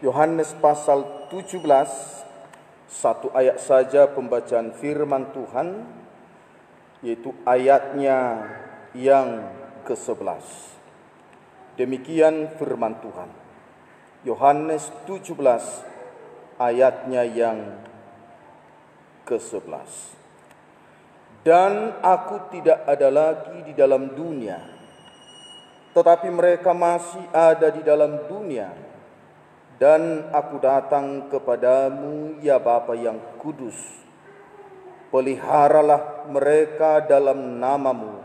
Yohanes pasal 17, satu ayat saja pembacaan firman Tuhan, yaitu ayatnya yang ke-11. Demikian firman Tuhan. Yohanes 17 ayatnya yang ke-11. Dan aku tidak ada lagi di dalam dunia, tetapi mereka masih ada di dalam dunia. Dan aku datang kepadamu, ya Bapa yang kudus, peliharalah mereka dalam namamu,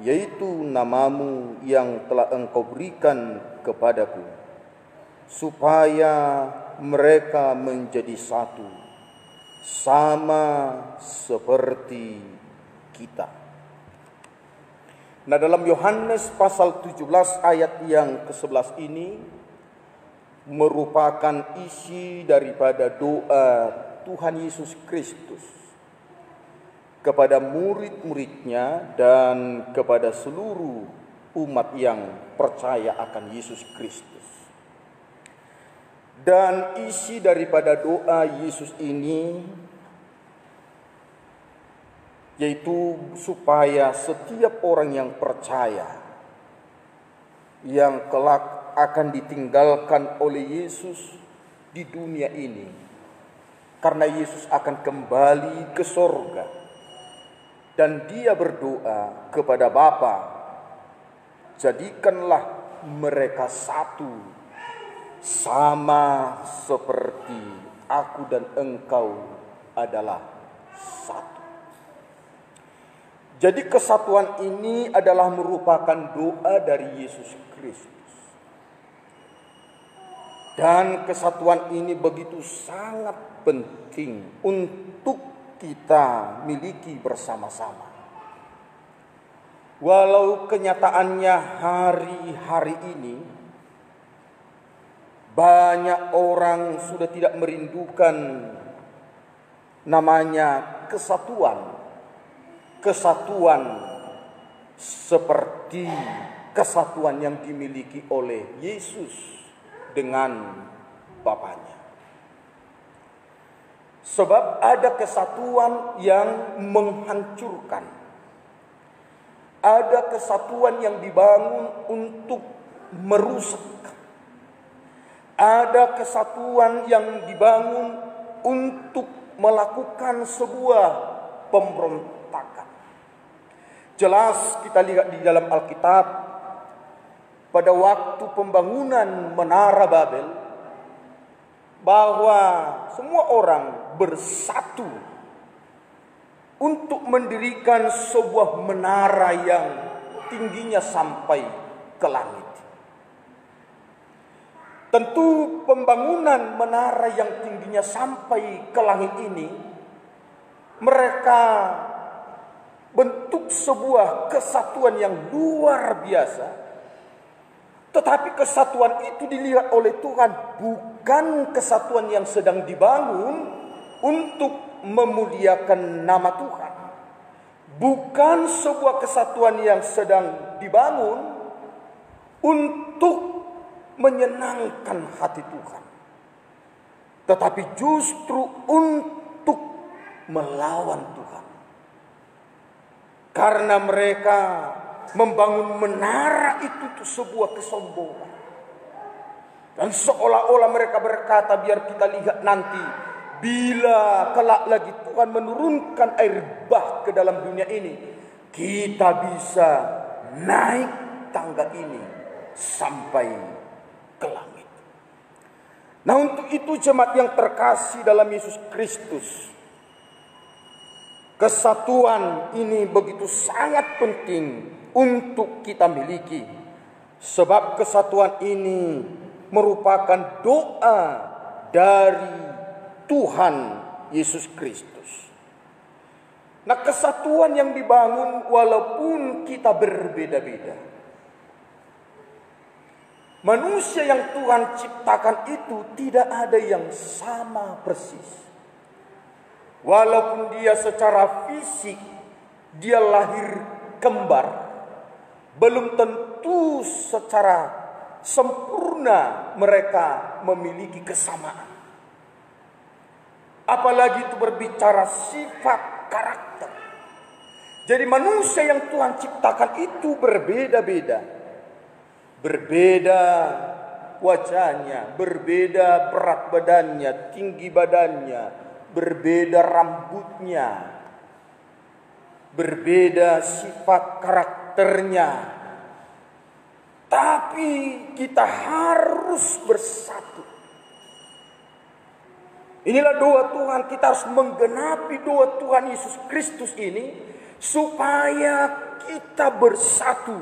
yaitu namamu yang telah Engkau berikan kepadaku, supaya mereka menjadi satu, sama seperti kita. Nah, dalam Yohanes pasal 17 ayat yang ke-11 ini merupakan isi daripada doa Tuhan Yesus Kristus kepada murid-muridnya dan kepada seluruh umat yang percaya akan Yesus Kristus. Dan isi daripada doa Yesus ini yaitu supaya setiap orang yang percaya, yang kelak akan ditinggalkan oleh Yesus di dunia ini, karena Yesus akan kembali ke sorga, dan dia berdoa kepada Bapa, jadikanlah mereka satu, sama seperti aku dan engkau adalah satu. Jadi kesatuan ini adalah merupakan doa dari Yesus Kristus. Dan kesatuan ini begitu sangat penting untuk kita miliki bersama-sama. Walau kenyataannya hari-hari ini banyak orang sudah tidak merindukan namanya kesatuan. Kesatuan seperti kesatuan yang dimiliki oleh Yesus dengan Bapaknya. Sebab ada kesatuan yang menghancurkan. Ada kesatuan yang dibangun untuk merusak. Ada kesatuan yang dibangun untuk melakukan sebuah pemberontakan. Jelas kita lihat di dalam Alkitab, pada waktu pembangunan Menara Babel, bahwa semua orang bersatu untuk mendirikan sebuah menara yang tingginya sampai ke langit. Tentu pembangunan menara yang tingginya sampai ke langit ini, mereka bentuk sebuah kesatuan yang luar biasa. Tetapi kesatuan itu dilihat oleh Tuhan bukan kesatuan yang sedang dibangun untuk memuliakan nama Tuhan. Bukan sebuah kesatuan yang sedang dibangun untuk menyenangkan hati Tuhan. Tetapi justru untuk melawan Tuhan. Karena mereka membangun menara itu sebuah kesombongan. Dan seolah-olah mereka berkata, biar kita lihat nanti, bila kelak lagi Tuhan menurunkan air bah ke dalam dunia ini, kita bisa naik tangga ini sampai ke langit. Nah, untuk itu jemaat yang terkasih dalam Yesus Kristus, kesatuan ini begitu sangat penting untuk kita miliki. Sebab kesatuan ini merupakan doa dari Tuhan Yesus Kristus. Nah, kesatuan yang dibangun walaupun kita berbeda-beda. Manusia yang Tuhan ciptakan itu tidak ada yang sama persis. Walaupun dia secara fisik dia lahir kembar, belum tentu secara sempurna mereka memiliki kesamaan. Apalagi itu berbicara sifat karakter. Jadi manusia yang Tuhan ciptakan itu berbeda-beda. Berbeda wajahnya, berbeda berat badannya, tinggi badannya, berbeda rambutnya, berbeda sifat karakternya. Tapi kita harus bersatu. Inilah doa Tuhan, kita harus menggenapi doa Tuhan Yesus Kristus ini supaya kita bersatu.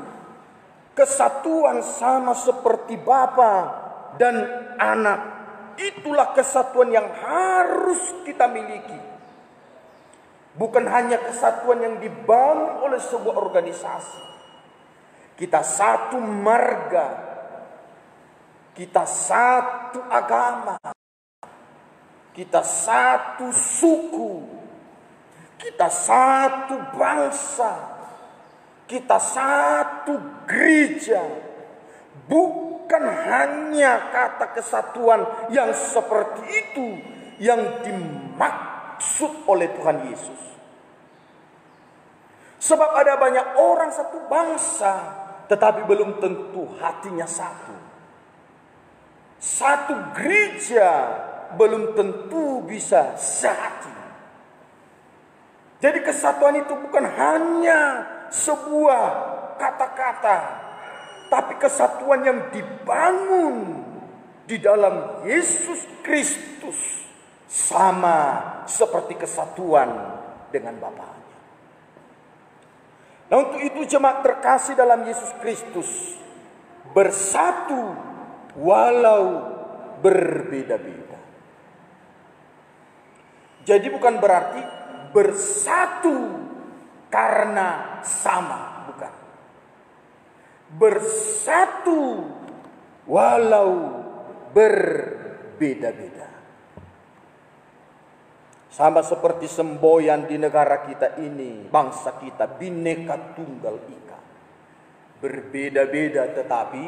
Kesatuan sama seperti Bapa dan Anak. Itulah kesatuan yang harus kita miliki. Bukan hanya kesatuan yang dibangun oleh sebuah organisasi. Kita satu marga. Kita satu agama. Kita satu suku, kita satu bangsa, kita satu gereja. Bukan hanya kata kesatuan yang seperti itu yang dimaksud oleh Tuhan Yesus. Sebab ada banyak orang satu bangsa, tetapi belum tentu hatinya satu. Satu gereja belum tentu bisa sehati. Jadi kesatuan itu bukan hanya sebuah kata-kata, tapi kesatuan yang dibangun di dalam Yesus Kristus, sama seperti kesatuan dengan Bapa-Nya. Nah, untuk itu jemaat terkasih dalam Yesus Kristus, bersatu walau berbeda-beda. Jadi bukan berarti bersatu karena sama, bukan. Bersatu walau berbeda-beda. Sama seperti semboyan di negara kita ini, bangsa kita Bhinneka Tunggal Ika. Berbeda-beda tetapi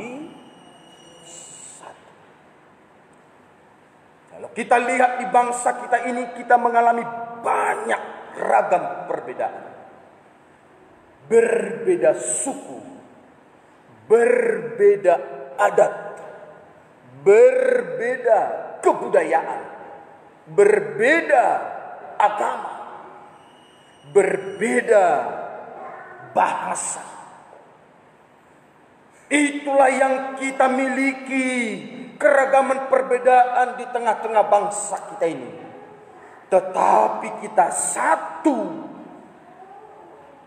kalau kita lihat di bangsa kita ini, kita mengalami banyak ragam perbedaan. Berbeda suku, berbeda adat, berbeda kebudayaan, berbeda agama, berbeda bahasa. Itulah yang kita miliki, keragaman perbedaan di tengah-tengah bangsa kita ini. Tetapi kita satu,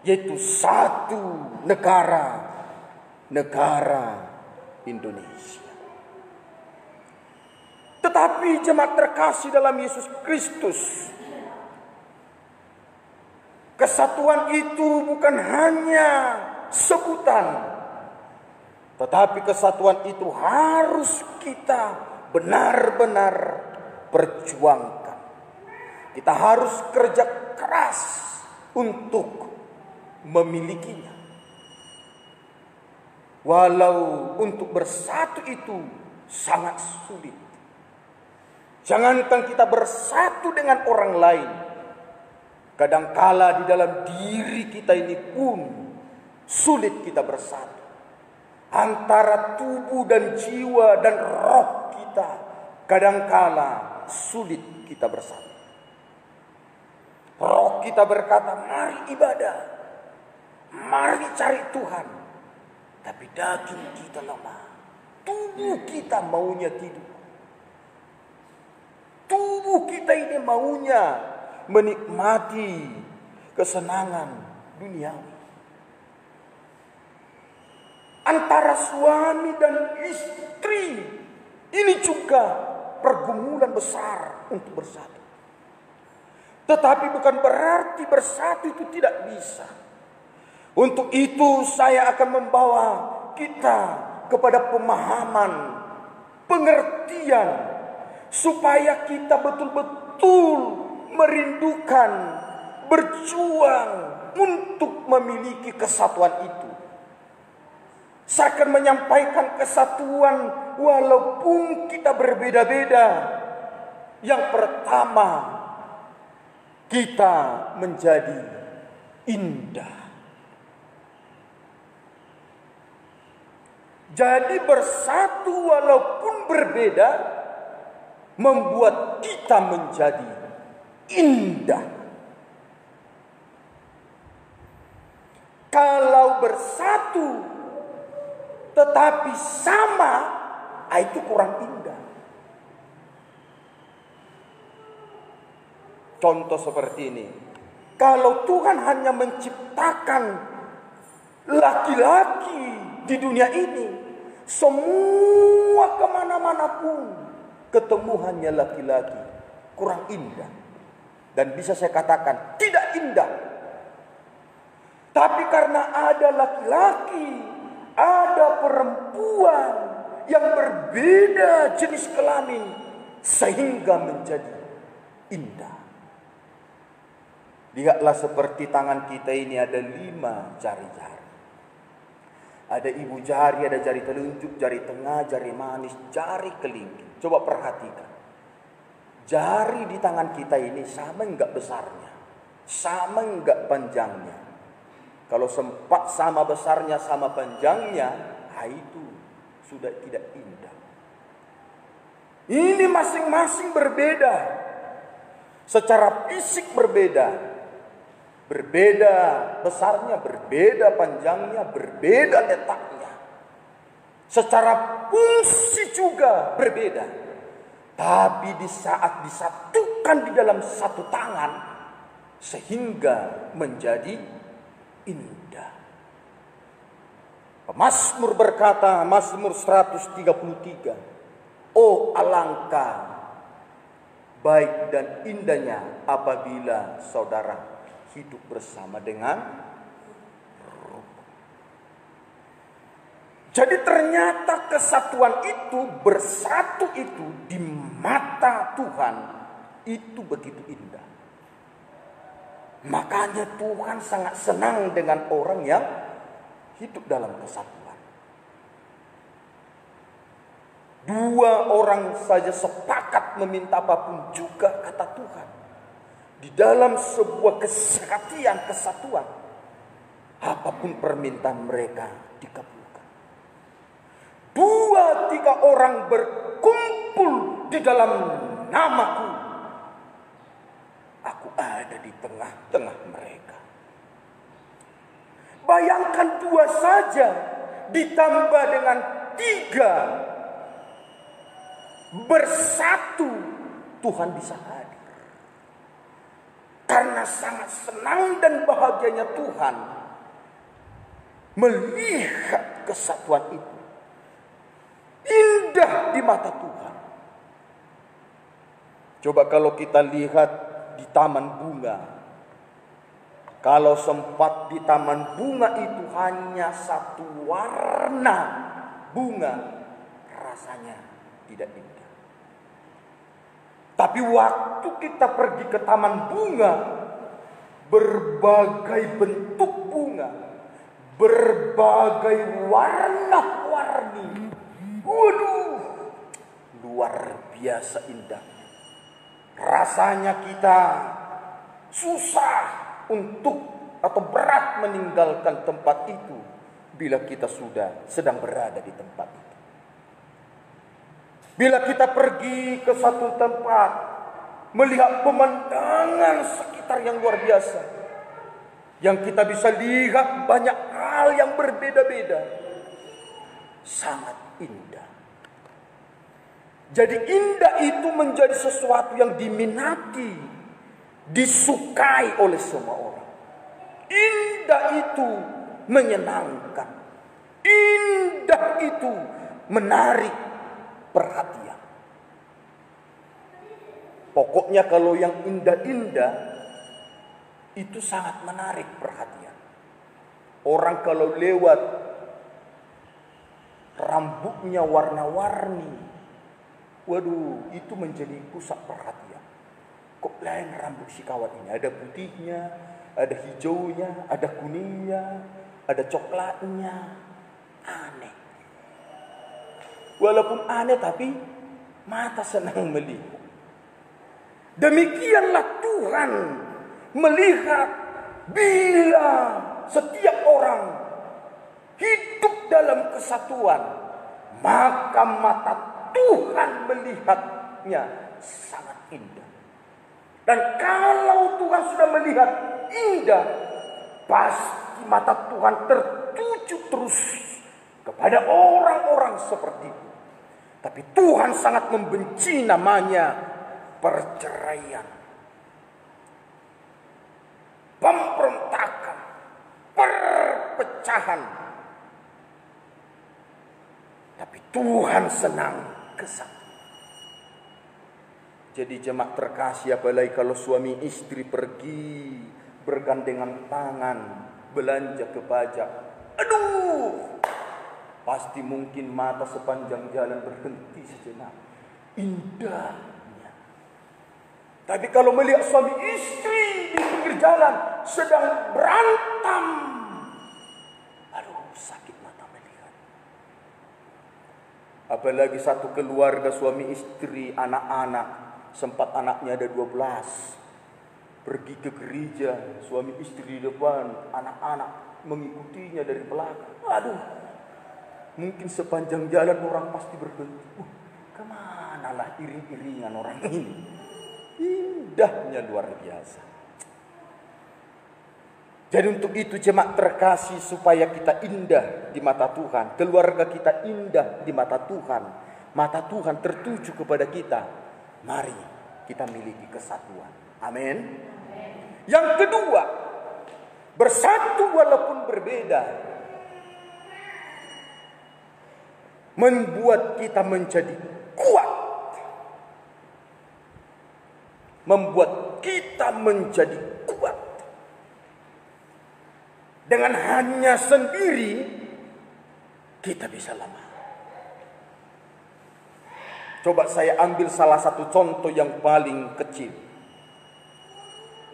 yaitu satu negara Indonesia. Tetapi jemaat terkasih dalam Yesus Kristus, kesatuan itu bukan hanya sebutan, tetapi kesatuan itu harus kita benar-benar perjuangkan. Kita harus kerja keras untuk memilikinya. Walau untuk bersatu itu sangat sulit. Jangankan kita bersatu dengan orang lain, kadangkala di dalam diri kita ini pun sulit kita bersatu. Antara tubuh dan jiwa dan roh kita kadangkala sulit kita bersatu. Roh kita berkata, mari ibadah, mari cari Tuhan. Tapi daging kita lemah, tubuh kita maunya tidur. Tubuh kita ini maunya menikmati kesenangan duniawi. Antara suami dan istri ini juga pergumulan besar untuk bersatu. Tetapi bukan berarti bersatu itu tidak bisa. Untuk itu saya akan membawa kita kepada pemahaman, pengertian, supaya kita betul-betul merindukan, berjuang untuk memiliki kesatuan itu. Saya akan menyampaikan kesatuan walaupun kita berbeda-beda. Yang pertama, kita menjadi indah. Jadi bersatu walaupun berbeda membuat kita menjadi indah. Kalau bersatu tetapi sama, itu kurang indah. Contoh seperti ini. Kalau Tuhan hanya menciptakan laki-laki di dunia ini, semua kemana-mana pun ketemu hanya laki-laki, kurang indah. Dan bisa saya katakan tidak indah. Tapi karena ada laki-laki, ada perempuan yang berbeda jenis kelamin, sehingga menjadi indah. Lihatlah seperti tangan kita ini ada 5 jari-jari. Ada ibu jari, ada jari telunjuk, jari tengah, jari manis, jari kelingking. Coba perhatikan. Jari di tangan kita ini sama enggak besarnya? Sama enggak panjangnya? Kalau sempat sama besarnya, sama panjangnya, itu sudah tidak indah. Ini masing-masing berbeda. Secara fisik berbeda. Berbeda besarnya, berbeda panjangnya, berbeda letaknya. Secara fungsi juga berbeda. Tapi di saat disatukan di dalam satu tangan, sehingga menjadi indah. Pemazmur berkata, Mazmur 133, oh alangkah baik dan indahnya apabila saudara hidup bersama dengan Roh. Jadi ternyata kesatuan itu, bersatu itu di mata Tuhan itu begitu indah. Makanya Tuhan sangat senang dengan orang yang hidup dalam kesatuan. 2 orang saja sepakat meminta apapun juga kata Tuhan. Di dalam sebuah kesehatian, kesatuan, apapun permintaan mereka dikabulkan. 2-3 orang berkumpul di dalam namaku, aku ada di tengah-tengah mereka. Bayangkan 2 saja ditambah dengan 3 bersatu, Tuhan bisa hadir. Karena sangat senang dan bahagianya Tuhan melihat kesatuan itu. Indah di mata Tuhan. Coba kalau kita lihat di taman bunga. Kalau sempat di taman bunga itu hanya satu warna bunga, rasanya tidak indah. Tapi waktu kita pergi ke taman bunga, berbagai bentuk bunga, berbagai warna-warni. Waduh, luar biasa indahnya. Rasanya kita susah untuk atau berat meninggalkan tempat itu bila kita sudah sedang berada di tempat itu. Bila kita pergi ke satu tempat, melihat pemandangan sekitar yang luar biasa, yang kita bisa lihat banyak hal yang berbeda-beda, sangat indah. Jadi indah itu menjadi sesuatu yang diminati, disukai oleh semua orang. Indah itu menyenangkan. Indah itu menarik perhatian. Pokoknya kalau yang indah-indah itu sangat menarik perhatian. Orang kalau lewat rambutnya warna-warni, waduh, itu menjadi pusat perhatian. Kok lain rambut si kawan ini? Ada putihnya, ada hijaunya, ada kuningnya, ada coklatnya. aneh. Walaupun aneh tapi mata senang melihat. Demikianlah Tuhan melihat bila setiap orang hidup dalam kesatuan, maka mata Tuhan melihatnya sangat indah. Dan kalau Tuhan sudah melihat indah, pasti mata Tuhan tertuju terus kepada orang-orang seperti itu. Tapi Tuhan sangat membenci namanya perceraian, pemberontakan, perpecahan. Tapi Tuhan senang kesatuan. Jadi jemaat terkasih, apalagi kalau suami istri pergi bergandengan tangan belanja ke pajak. Aduh, pasti mungkin mata sepanjang jalan berhenti sejenak. Indahnya. Tapi kalau melihat suami istri di pinggir jalan sedang berantem, aduh, sakit mata melihat. Apalagi satu keluarga suami istri, anak-anak. Sempat anaknya ada 12. Pergi ke gereja, suami istri di depan, anak-anak mengikutinya dari belakang. Aduh, mungkin sepanjang jalan orang pasti berhenti. Kemanalah iring-iringan orang ini? Indahnya luar biasa. Jadi untuk itu jemaat terkasih, supaya kita indah di mata Tuhan, keluarga kita indah di mata Tuhan, mata Tuhan tertuju kepada kita. Mari kita miliki kesatuan. Amin. Yang kedua, bersatu walaupun berbeda membuat kita menjadi kuat. Membuat kita menjadi kuat. Dengan hanya sendiri kita bisa lemah. Coba saya ambil salah satu contoh yang paling kecil,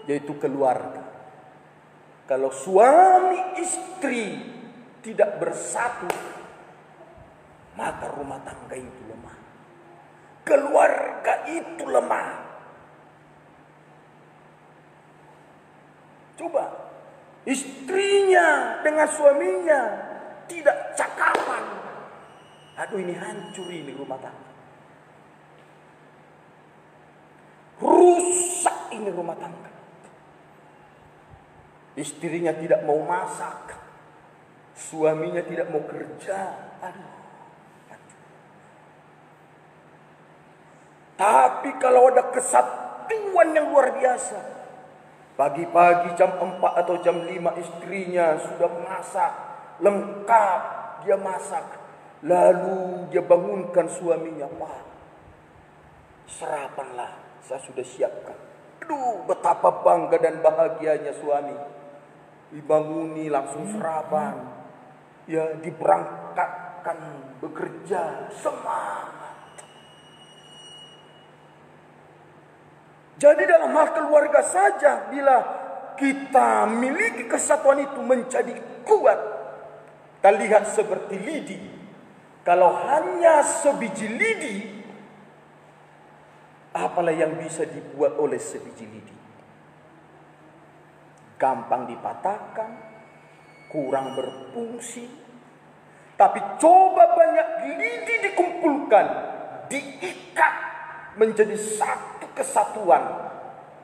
yaitu keluarga. Kalau suami istri tidak bersatu, maka rumah tangga itu lemah. Keluarga itu lemah. Coba, istrinya dengan suaminya tidak cakapan. Aduh, ini hancur ini rumah tangga. Rusak ini rumah tangga. Istrinya tidak mau masak, suaminya tidak mau kerja. Aduh. Tapi kalau ada kesatuan yang luar biasa, pagi-pagi jam 4 atau jam 5 istrinya sudah masak, lengkap dia masak. Lalu dia bangunkan suaminya, Pak, sarapanlah, saya sudah siapkan. Aduh, betapa bangga dan bahagianya suami. Dibanguni langsung sarapan. Ya, diberangkatkan bekerja, semangat. Jadi dalam hal keluarga saja, bila kita miliki kesatuan itu menjadi kuat. Kita lihat seperti lidi. Kalau hanya sebiji lidi, apalah yang bisa dibuat oleh sebiji lidi? Gampang dipatahkan, kurang berfungsi. Tapi coba banyak lidi dikumpulkan, diikat menjadi satu kesatuan,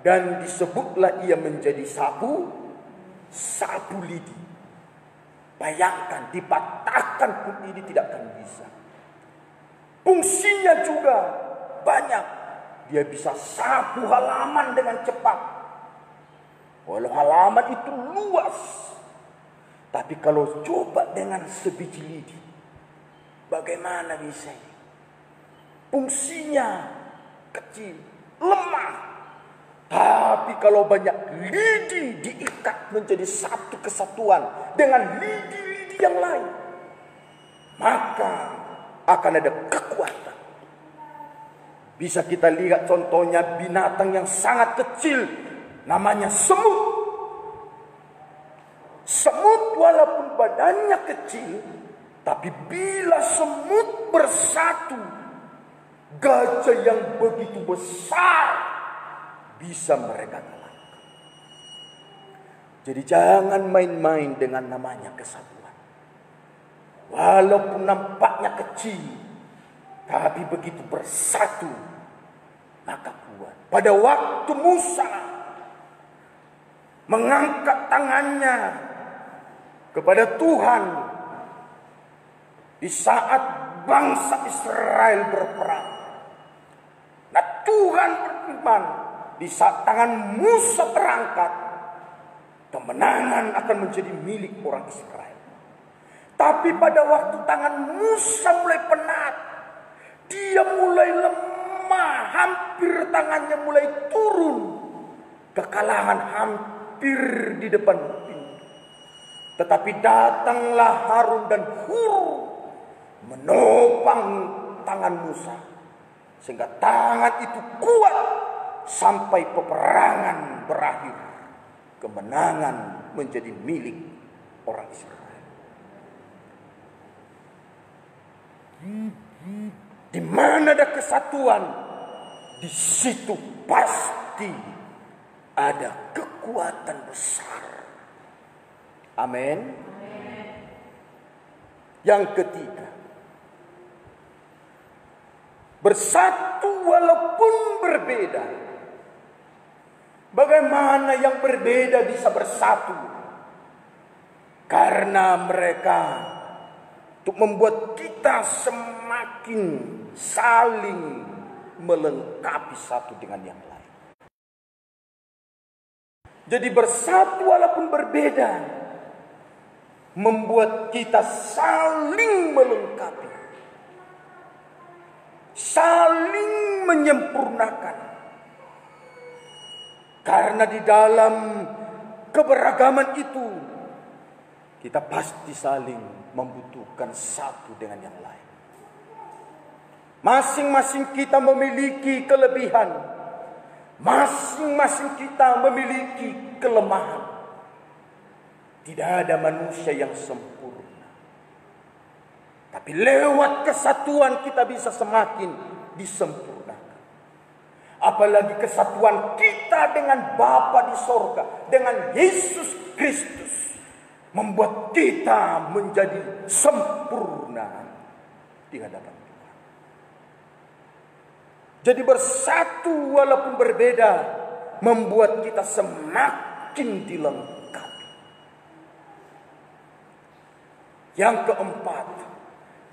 dan disebutlah ia menjadi sapu lidi. Bayangkan, dipatahkan pun ini tidak akan bisa. Fungsinya juga banyak. Dia bisa sapu halaman dengan cepat. Walau halaman itu luas, tapi kalau coba dengan sebiji lidi, bagaimana bisa? Fungsinya kecil, lemah. Tapi kalau banyak lidi diikat menjadi satu kesatuan dengan lidi-lidi yang lain, maka akan ada kekuatan. Bisa kita lihat contohnya binatang yang sangat kecil, namanya semut. Semut walaupun badannya kecil, Tapi bila semut bersatu, gajah yang begitu besar bisa mereka kalahkan. Jadi jangan main-main dengan namanya kesatuan. Walaupun nampaknya kecil, tapi begitu bersatu, maka kuat. Pada waktu Musa mengangkat tangannya kepada Tuhan di saat bangsa Israel berperang. Nah, Tuhan berfirman, di saat tangan Musa terangkat, kemenangan akan menjadi milik orang Israel. Tapi pada waktu tangan Musa mulai penat, dia mulai lemah, hampir tangannya mulai turun. Kekalahan hampir di depan pintu. Tetapi datanglah Harun dan Hur menopang tangan Musa, sehingga tangan itu kuat sampai peperangan berakhir. Kemenangan menjadi milik orang Israel. Di mana ada kesatuan, di situ pasti ada kekuatan besar. Amin. Yang ketiga, bersatu walaupun berbeda. Bagaimana yang berbeda bisa bersatu? Karena mereka untuk membuat kita semakin saling melengkapi satu dengan yang lain. Jadi bersatu walaupun berbeda membuat kita saling melengkapi, saling menyempurnakan. Karena di dalam keberagaman itu kita pasti saling membutuhkan satu dengan yang lain. Masing-masing kita memiliki kelebihan, masing-masing kita memiliki kelemahan. Tidak ada manusia yang sempurna. Tapi lewat kesatuan kita bisa semakin disempurnakan. Apalagi kesatuan kita dengan Bapa di sorga, dengan Yesus Kristus, membuat kita menjadi sempurna di hadapan Tuhan. Jadi bersatu walaupun berbeda membuat kita semakin dilengkapi. Yang keempat,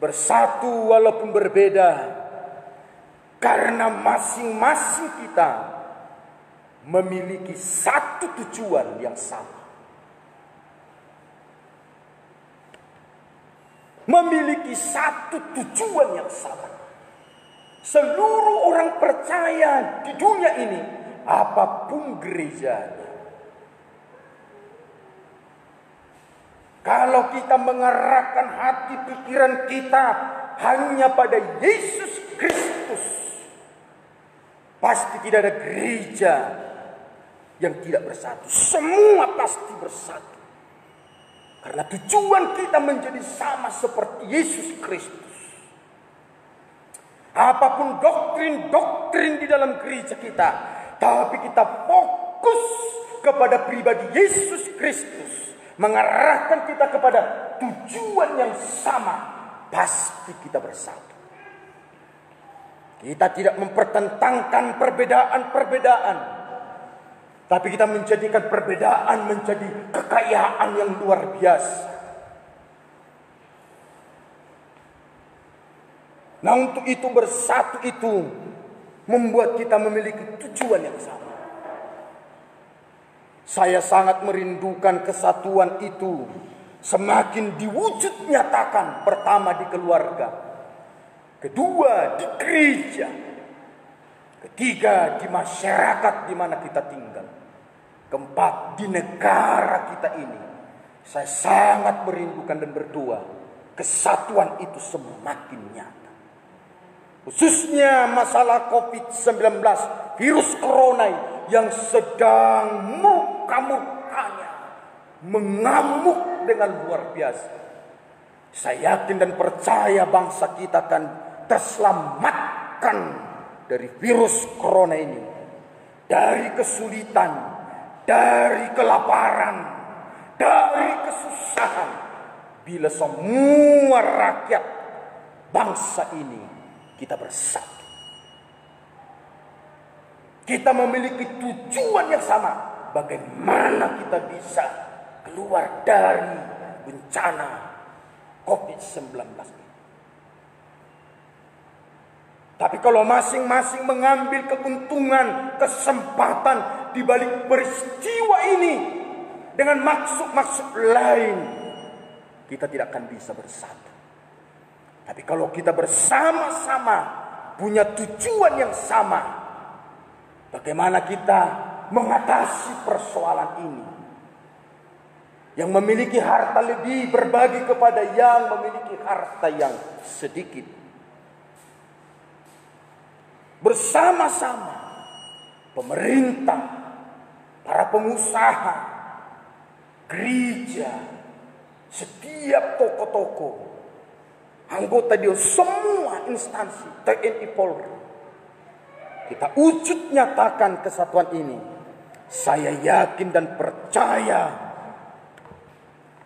bersatu walaupun berbeda karena masing-masing kita memiliki satu tujuan yang sama. Memiliki satu tujuan yang sama. Seluruh orang percaya di dunia ini, apapun gerejanya, kalau kita mengarahkan hati pikiran kita hanya pada Yesus Kristus, pasti tidak ada gereja yang tidak bersatu. Semua pasti bersatu. Karena tujuan kita menjadi sama seperti Yesus Kristus. Apapun doktrin-doktrin di dalam gereja kita, tapi kita fokus kepada pribadi Yesus Kristus, mengarahkan kita kepada tujuan yang sama, pasti kita bersatu. Kita tidak mempertentangkan perbedaan-perbedaan, tapi kita menjadikan perbedaan menjadi kekayaan yang luar biasa. Nah, untuk itu bersatu itu membuat kita memiliki tujuan yang sama. Saya sangat merindukan kesatuan itu semakin diwujud nyatakan, pertama di keluarga, kedua di gereja, ketiga di masyarakat di mana kita tinggal, keempat di negara kita ini. Saya sangat merindukan dan berdoa kesatuan itu semakin nyata. Khususnya masalah COVID-19, virus corona yang sedang muka-mukanya mengamuk dengan luar biasa. Saya yakin dan percaya bangsa kita akan terselamatkan dari virus corona ini, dari kesulitan, dari kelaparan, dari kesusahan, bila semua rakyat bangsa ini kita bersatu. Kita memiliki tujuan yang sama, bagaimana kita bisa keluar dari bencana COVID-19 ini. Tapi kalau masing-masing mengambil keuntungan, kesempatan di balik peristiwa ini dengan maksud-maksud lain, kita tidak akan bisa bersatu. Tapi kalau kita bersama-sama punya tujuan yang sama, bagaimana kita mengatasi persoalan ini? Yang memiliki harta lebih berbagi kepada yang memiliki harta yang sedikit. Bersama-sama pemerintah, para pengusaha, gereja, setiap toko-toko, anggota Dewan, semua instansi, TNI Polri, kita wujud nyatakan kesatuan ini. Saya yakin dan percaya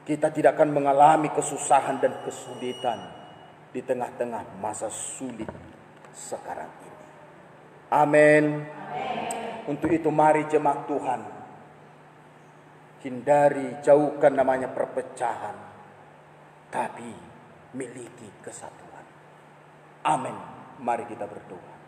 kita tidak akan mengalami kesusahan dan kesulitan di tengah-tengah masa sulit sekarang ini. Amin. Untuk itu mari jemaat Tuhan, hindari, jauhkan namanya perpecahan, tapi miliki kesatuan. Amin. Mari kita berdoa.